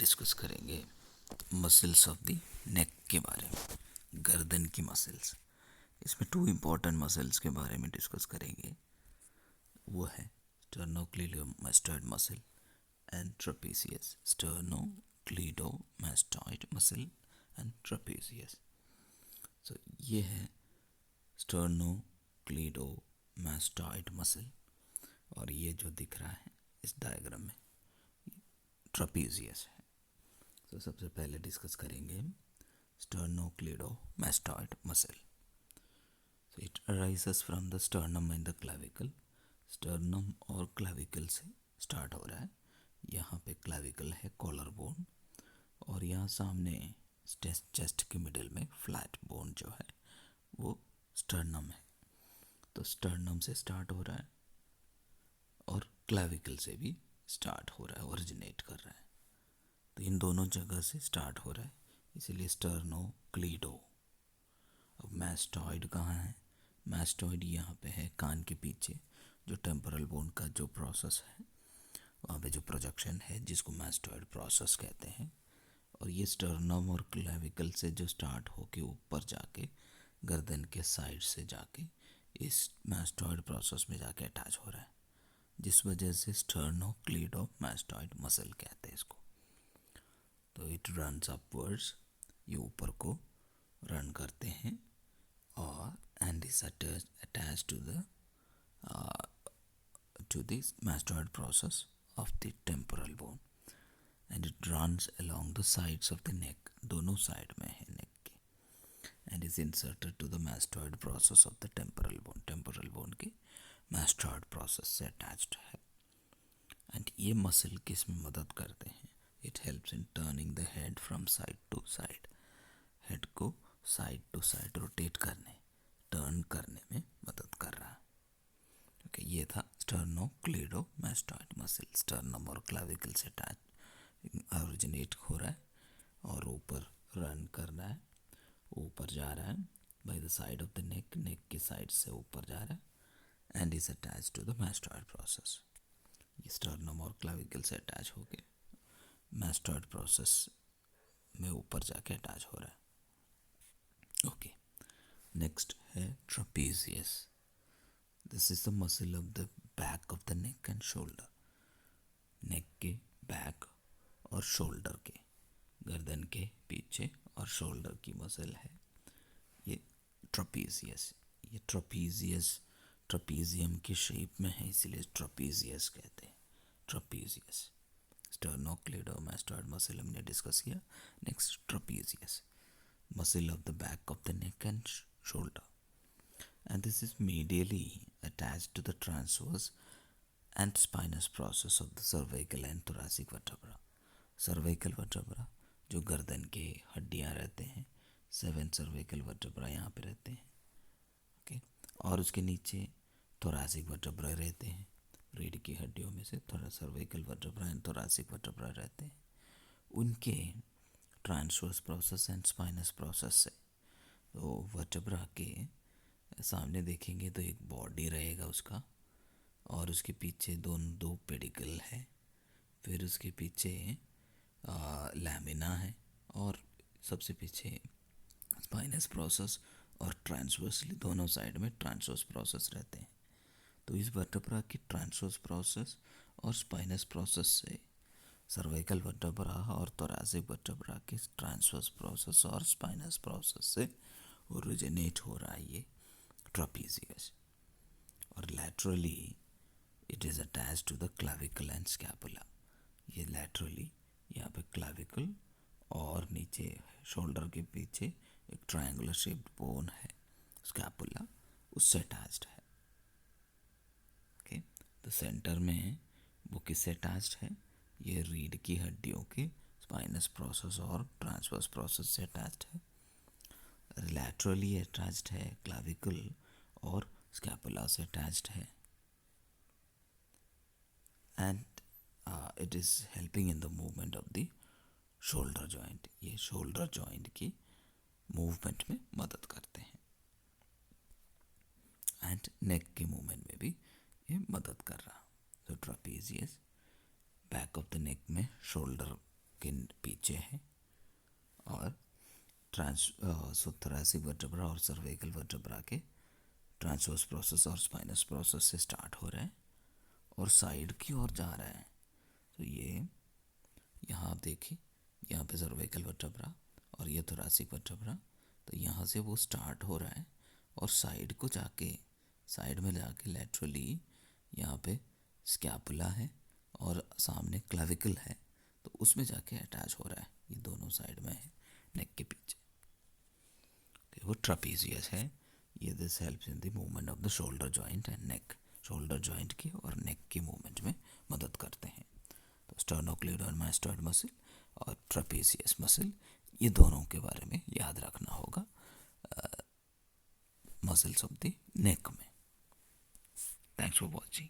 Discuss करेंगे muscles of the नेक के बारे में, गर्दन की मसल्स। इसमें टू इम्पॉर्टेंट मसल्स के बारे में डिस्कस करेंगे। वो है sternocleidomastoid muscle and trapezius. Sternocleidomastoid muscle and trapezius. So ये है स्टर्नोक्लीडोमास्टॉइड मसल, और ये जो दिख रहा है इस डायग्राम में ट्रापेजियस है। तो सबसे पहले डिस्कस करेंगे sternocleidomastoid muscle. So it arises from the sternum and the clavicle. sternum और clavicle से स्टार्ट हो रहा है। यहाँ पे clavicle है कॉलर बोन, और यहाँ सामने चेस्ट के मिडिल में फ्लैट बोन जो है वो स्टर्नम है। तो स्टर्नम से स्टार्ट हो रहा है और क्लाविकल से भी स्टार्ट हो रहा है, ओरिजिनेट कर रहा है। तो इन दोनों जगह से स्टार्ट हो रहा है, इसीलिए स्टर्नोक्लीडो। अब मैस्टॉइड कहाँ है? मैस्टॉइड यहाँ पे है कान के पीछे, जो टेम्पोरल बोन का जो प्रोसेस है वहाँ पे जो प्रोजेक्शन है जिसको मैस्टॉइड प्रोसेस कहते हैं। और ये स्टर्नम और क्लेविकल से जो स्टार्ट होके ऊपर जाके गर्दन के साइड से जाके इस मैस्टॉइड प्रोसेस में जाके अटैच हो रहा है, जिस वजह से स्टर्नोक्लीडोमास्टॉइड मसल कहते हैं इसको। तो इट रन्स अपवर्ड्स, ये ऊपर को रन करते हैं, और end is attach to this mastoid process of the temporal bone, and it runs along the sides of the neck, दोनों साइड में है नेक के, and is inserted to the mastoid process of the temporal bone, temporal bone के mastoid process से attached है। and ये muscle किस में मदद करते हैं? It helps in turning the head from side to side, head को साइड टू साइड रोटेट करने, टर्न करने में मदद कर रहा है। ओके, ये था स्टर्नोक्लीडोमास्टॉइड मसल। स्टर्नम और क्लाविकल से अटैच ओरिजिनेट हो रहा है और ऊपर रन कर रहा है, ऊपर जा रहा है by the side of the neck, neck की साइड से ऊपर जा रहा है, and is attach to the mastoid process. ये स्टर्नम और क्लाविकल से अटैच होके मैस्टॉइड प्रोसेस में ऊपर जाके अटैच हो रहा है। ओके, नेक्स्ट है trapezius. This is the muscle of the back of the neck and shoulder. Neck के बैक और शोल्डर के, गर्दन के पीछे और शोल्डर की मसल है ये ट्रापेजियस। ये ट्रापेजियस ट्रापेजियम की शेप में है, इसीलिए ट्रापेजियस कहते हैं। ट्रापेजियस स्टर्नोक्लीडोमास्टॉइड मसल हमने डिस्कस किया। Next trapezius, muscle of the back of the neck and shoulder, and this is medially attached to the transverse and spinous process of the cervical and thoracic vertebra. cervical vertebra जो गर्दन के हड्डियाँ रहते हैं, 7 cervical vertebra यहाँ पे रहते हैं। ओके, और उसके नीचे thoracic vertebra रहते हैं, रीढ़ की हड्डियों में से थोड़ा cervical vertebra and thoracic vertebra रहते हैं। उनके transverse process and spinous process से, तो वर्टेब्रा के सामने देखेंगे तो एक बॉडी रहेगा उसका, और उसके पीछे दो पेडिकल है, फिर उसके पीछे लैमिना है, और सबसे पीछे स्पाइनस प्रोसेस, और ट्रांसवर्सली दोनों साइड में ट्रांसवर्स प्रोसेस रहते हैं। तो इस वर्टेब्रा की ट्रांसवर्स प्रोसेस और स्पाइनस प्रोसेस से सर्वाइकल वर्टेब्रा और thoracic वर्टेब्रा के ट्रांसवर्स प्रोसेस और स्पाइनस प्रोसेस से ओरिजिनेट हो रहा है ये ट्रापेजियस। और laterally it is attach to the clavicle and scapula. ये लैटरली यहाँ पे क्लाविकल और नीचे शोल्डर के पीछे एक ट्रायंगुलर शेप्ड बोन है स्कैपुला, उससे अटैच्ड है। ओके, तो सेंटर में वो किससे अटैच्ड है? ये रीढ़ की हड्डियों के स्पाइनस प्रोसेस और ट्रांसवर्स प्रोसेस से अटैच्ड है। लैटरली अटैच्ड है क्लाविकल और स्कैपुला से अटैच्ड है, and it is helping in the movement of the shoulder joint. ये शोल्डर जॉइंट की मूवमेंट में मदद करते हैं, एंड नेक के मूवमेंट में भी ये मदद कर रहा। तो ट्रापेजियस बैक ऑफ द नेक में शोल्डर के पीछे है। और thoracic वर्टेब्रा और सर्वाइकल वर्टेब्रा के ट्रांसवर्स प्रोसेस और स्पाइनस प्रोसेस से स्टार्ट हो रहा है और साइड की ओर जा रहा है। तो ये यहाँ आप देखिए, यहाँ पे सर्वाइकल वर्टेब्रा और ये thoracic वर्टेब्रा, तो यहाँ से वो स्टार्ट हो रहा है और साइड को जाके, साइड में जाके लैटरली यहाँ पे स्कैपुला है और सामने क्लाविकल है, तो उसमें जाके अटैच हो रहा है। ये दोनों साइड में है नेक के पीछे। वो ट्रापेजियस है। ये this helps in the movement of the shoulder joint and neck. Shoulder joint की और नेक की मूवमेंट में मदद करते हैं। तो स्टर्नोक्लेविडल मास्टॉइड मसल और ट्रापेजियस मसल, ये दोनों के बारे में याद रखना होगा मसल्स ऑफ द नेक में। Thanks for watching.